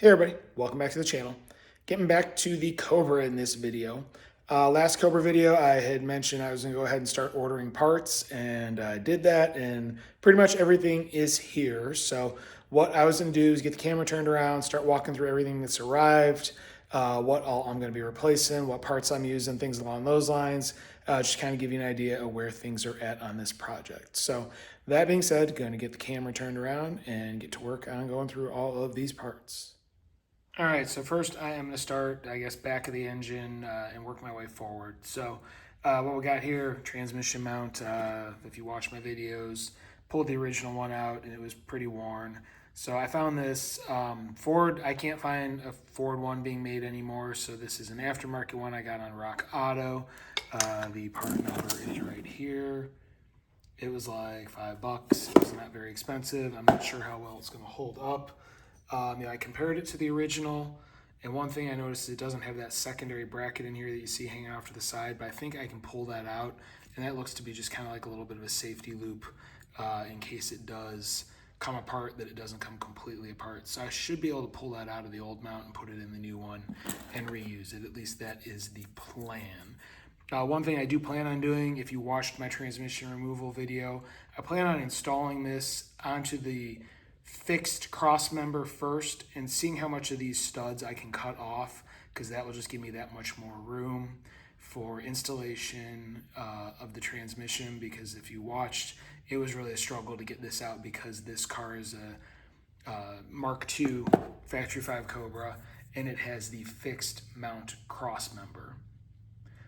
Hey everybody, welcome back to the channel. Getting back to the Cobra in this video. Last Cobra video I had mentioned I was going to go ahead and start ordering parts, and I did that, and pretty much everything is here. So what I was going to do is get the camera turned around, start walking through everything that's arrived, what all I'm going to be replacing, what parts I'm using, things along those lines. Just kind of give you an idea of where things are at on this project. So that being said, going to get the camera turned around and get to work on going through all of these parts. All right, so first I am going to start, I guess, back of the engine and work my way forward. So what we got here, transmission mount, if you watch my videos, pulled the original one out and it was pretty worn. So I found this Ford, I can't find a Ford one being made anymore, so this is an aftermarket one I got on Rock Auto. The part number is right here. It was like $5. It was not very expensive. I'm not sure how well it's going to hold up. I compared it to the original, and one thing I noticed is it doesn't have that secondary bracket in here that you see hanging off to the side, but I think I can pull that out, and that looks to be just kind of like a little bit of a safety loop in case it does come apart, that it doesn't come completely apart. So I should be able to pull that out of the old mount and put it in the new one and reuse it. At least that is the plan. One thing I do plan on doing, if you watched my transmission removal video, I plan on installing this onto the fixed cross member first and seeing how much of these studs I can cut off, because that will just give me that much more room for installation of the transmission. Because if you watched, it was really a struggle to get this out because this car is a Mark II Factory 5 Cobra, and it has the fixed mount cross member.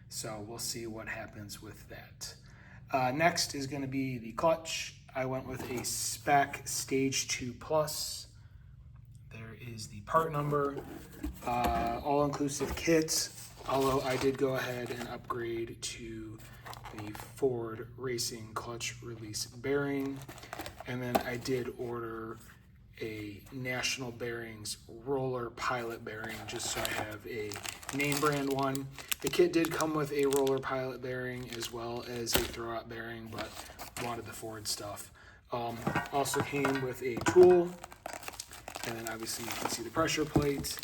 So we'll see what happens with that. Next is going to be the clutch. I went with a spec Stage 2 Plus. There is the part number, all-inclusive kit, although I did go ahead and upgrade to the Ford Racing clutch release bearing. And then I did order a National Bearings roller pilot bearing, just so I have a name brand one. The kit did come with a roller pilot bearing as well as a throwout bearing, but wanted the Ford stuff. Also came with a tool, and then obviously you can see the pressure plate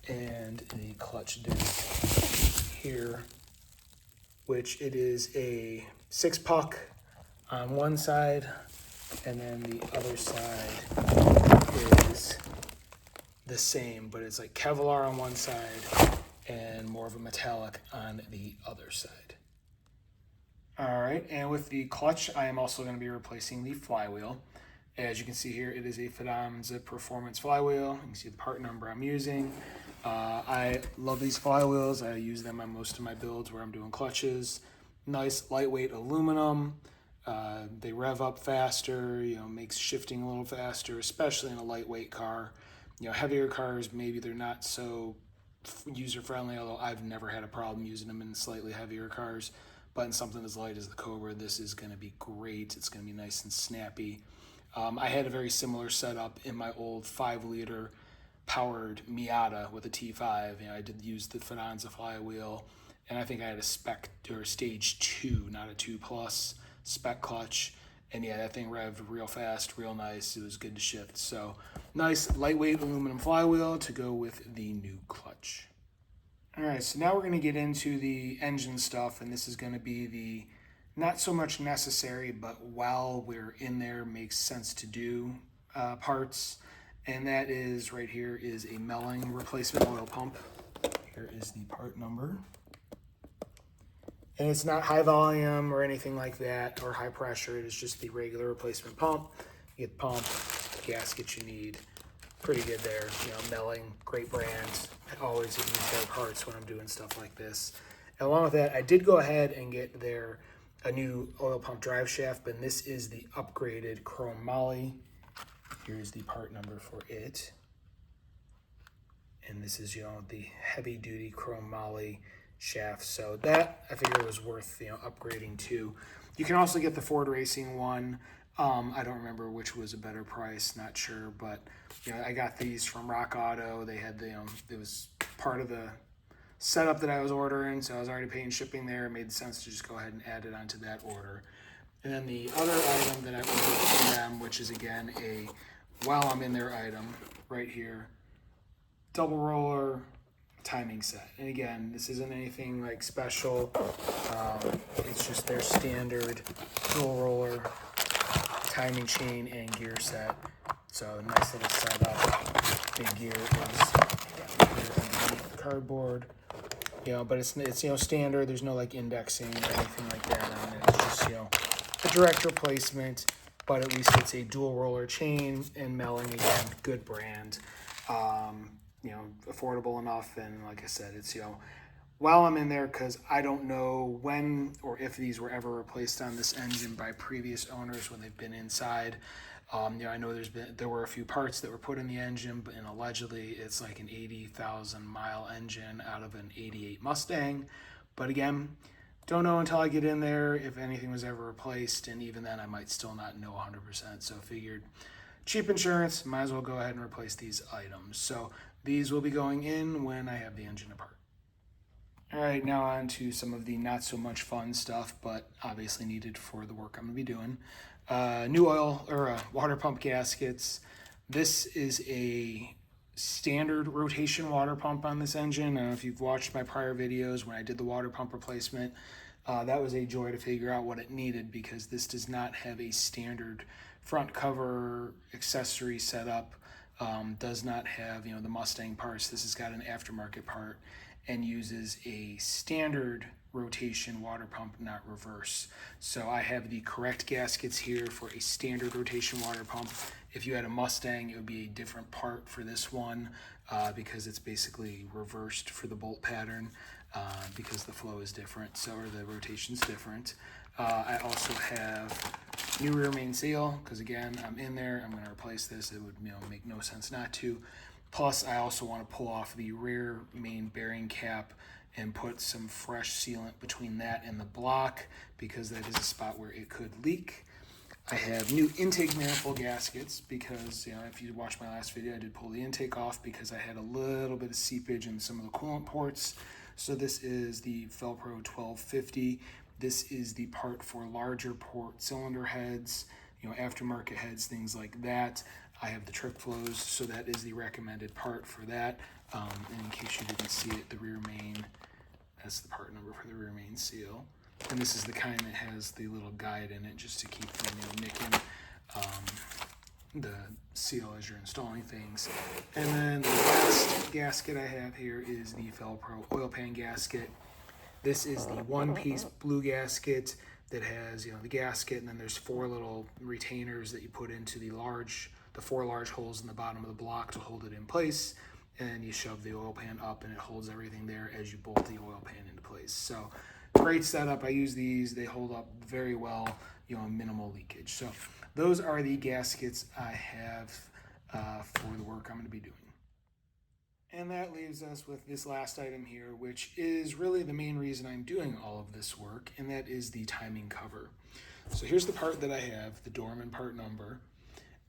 and the clutch disc here, which it is a 6-puck on one side, and then the other side is the same, but it's like Kevlar on one side and more of a metallic on the other side. All right, and with the clutch, I am also going to be replacing the flywheel. As you can see here, it is a Fidanza Performance flywheel. You can see the part number I'm using. I love these flywheels. I use them on most of my builds where I'm doing clutches. Nice lightweight aluminum. They rev up faster, makes shifting a little faster, especially in a lightweight car. Heavier cars, maybe they're not so user-friendly, although I've never had a problem using them in slightly heavier cars. But in something as light as the Cobra, this is going to be great. It's going to be nice and snappy. I had a very similar setup in my old 5-liter powered Miata with a T5. I did use the Fidanza flywheel, and I think I had a spec or Stage 2, not a 2 Plus spec clutch. And yeah, that thing revved real fast, real nice. It was good to shift. So nice lightweight aluminum flywheel to go with the new clutch. All right, so now we're going to get into the engine stuff, and this is going to be the not so much necessary, but while we're in there, makes sense to do parts. And that is right here is a Melling replacement oil pump. Here is the part number. And it's not high volume or anything like that, or high pressure. It is just the regular replacement pump. You get the pump, the gaskets you need. Pretty good there. Melling, great brand. I always use their parts when I'm doing stuff like this. And along with that, I did go ahead and get a new oil pump drive shaft, but this is the upgraded chrome moly. Here's the part number for it. And this is, the heavy duty chrome moly shaft. So that I figured was worth, upgrading to. You can also get the Ford Racing one. I don't remember which was a better price, not sure, but I got these from Rock Auto. They had it was part of the setup that I was ordering, so I was already paying shipping there. It made sense to just go ahead and add it onto that order. And then the other item that I ordered from them, which is again a while I'm in there item right here, double roller timing set. And again, this isn't anything like special. It's just their standard dual roller timing chain and gear set. So nice little setup. Big gear is underneath the cardboard. You know, but it's you know, standard. There's no like indexing or anything like that on it. It's just, you know, a direct replacement, but at least it's a dual roller chain, and Melling, again, good brand. You know, affordable enough, and like I said, it's, you know, while I'm in there, because I don't know when or if these were ever replaced on this engine by previous owners when they've been inside. You know, I know there were a few parts that were put in the engine, but and allegedly it's like an 80,000 mile engine out of an 88 Mustang. But again, don't know until I get in there if anything was ever replaced, and even then I might still not know 100%. So figured cheap insurance, might as well go ahead and replace these items. So these will be going in when I have the engine apart. All right, now on to some of the not so much fun stuff, but obviously needed for the work I'm gonna be doing. New oil or water pump gaskets. This is a standard rotation water pump on this engine. I don't know if you've watched my prior videos when I did the water pump replacement. That was a joy to figure out what it needed, because this does not have a standard front cover accessory setup. Does not have, you know, the Mustang parts. This has got an aftermarket part and uses a standard rotation water pump, not reverse. So I have the correct gaskets here for a standard rotation water pump. If you had a Mustang, it would be a different part for this one, because it's basically reversed for the bolt pattern, because the flow is different, so, or the rotation's different. I also have new rear main seal, because again, I'm in there, I'm going to replace this. It would, you know, make no sense not to. Plus, I also want to pull off the rear main bearing cap and put some fresh sealant between that and the block, because that is a spot where it could leak. I have new intake manifold gaskets, because, you know, if you watched my last video, I did pull the intake off because I had a little bit of seepage in some of the coolant ports. So this is the Velcro 1250. This is the part for larger port cylinder heads, you know, aftermarket heads, things like that. I have the trip flows, so that is the recommended part for that. And in case you didn't see it, the rear main, that's the part number for the rear main seal. And this is the kind that has the little guide in it, just to keep from, you know, nicking the seal as you're installing things. And then the last gasket I have here is the Velcro oil pan gasket. This is the one-piece blue gasket that has, you know, the gasket, and then there's 4 little retainers that you put into the 4 large holes in the bottom of the block to hold it in place. And you shove the oil pan up, and it holds everything there as you bolt the oil pan into place. So great setup. I use these. They hold up very well, you know, minimal leakage. So those are the gaskets I have for the work I'm going to be doing. And that leaves us with this last item here, which is really the main reason I'm doing all of this work, and that is the timing cover. So here's the part that I have, the Dorman part number.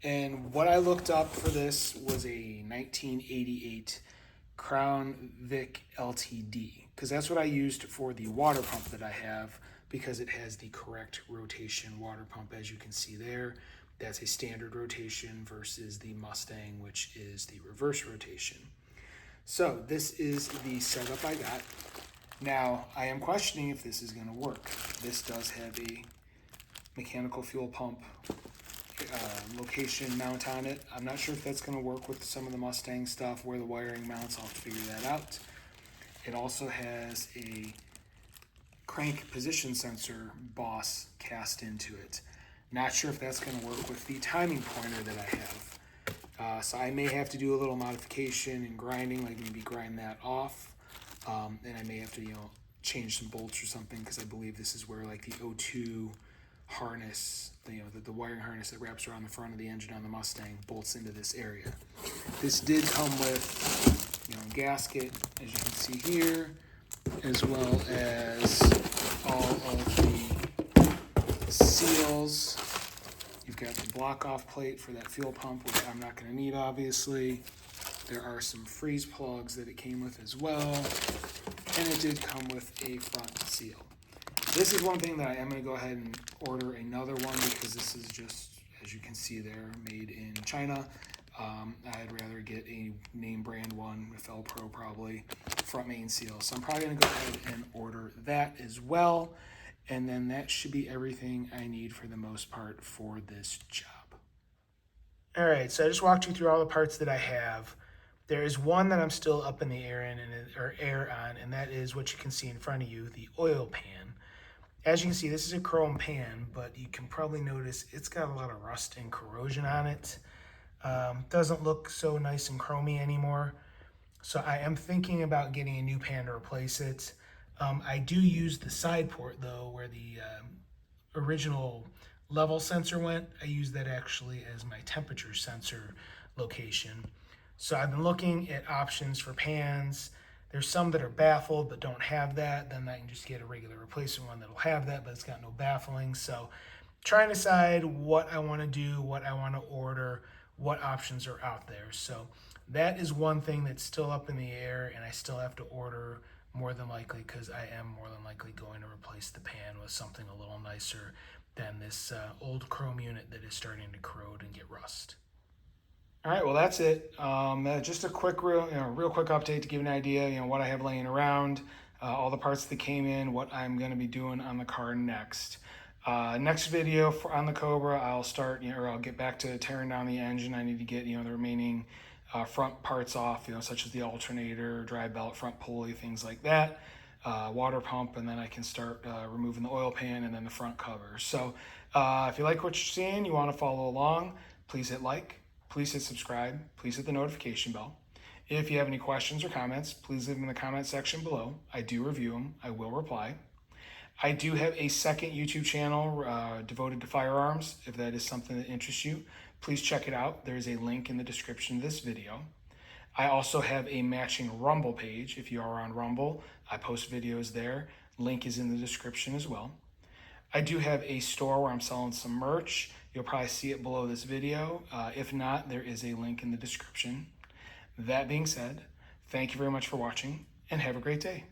And what I looked up for this was a 1988 Crown Vic LTD, because that's what I used for the water pump that I have, because it has the correct rotation water pump, as you can see there. That's a standard rotation versus the Mustang, which is the reverse rotation. So this is the setup I got. Now, I am questioning if this is going to work. This does have a mechanical fuel pump location mount on it. I'm not sure if that's going to work with some of the Mustang stuff, where the wiring mounts. I'll have to figure that out. It also has a crank position sensor boss cast into it. Not sure if that's going to work with the timing pointer that I have. So I may have to do a little modification and grinding, like maybe grind that off. And I may have to, you know, change some bolts or something, because I believe this is where like the O2 harness, you know, the wiring harness that wraps around the front of the engine on the Mustang bolts into this area. This did come with, you know, a gasket, as you can see here, as well as all of the seals. You've got the block off plate for that fuel pump, which I'm not going to need, obviously. There are some freeze plugs that it came with as well, and it did come with a front seal. This is one thing that I am going to go ahead and order another one, because this is just, as you can see there, made in China. I'd rather get a name brand one with Pro probably, front main seal. So I'm probably gonna go ahead and order that as well. And then that should be everything I need for the most part for this job. All right, so I just walked you through all the parts that I have. There is one that I'm still up in the air on, and that is what you can see in front of you, the oil pan. As you can see, this is a chrome pan, but you can probably notice it's got a lot of rust and corrosion on it. Doesn't look so nice and chromy anymore. So I am thinking about getting a new pan to replace it. I do use the side port though, where the original level sensor went. I use that actually as my temperature sensor location. So I've been looking at options for pans. There's some that are baffled but don't have that. Then I can just get a regular replacement one that'll have that, but it's got no baffling. So trying to decide what I want to do, what I want to order, what options are out there. So that is one thing that's still up in the air, and I still have to order more than likely, because I am more than likely going to replace the pan with something a little nicer than this old chrome unit that is starting to corrode and get rust. All right, well that's it. Just a quick, real quick update to give an idea, what I have laying around, all the parts that came in, what I'm going to be doing on the car next. Next video on the Cobra, I'll start, or I'll get back to tearing down the engine. I need to get, the remaining front parts off, such as the alternator, drive belt, front pulley, things like that, water pump, and then I can start removing the oil pan and then the front cover. So if you like what you're seeing, you want to follow along, please hit like, please hit subscribe, please hit the notification bell. If you have any questions or comments, please leave them in the comment section below. I do review them, I will reply. I do have a second YouTube channel devoted to firearms. If that is something that interests you, please check it out. There is a link in the description of this video. I also have a matching Rumble page. If you are on Rumble, I post videos there. Link is in the description as well. I do have a store where I'm selling some merch. You'll probably see it below this video. If not, there is a link in the description. That being said, thank you very much for watching, and have a great day.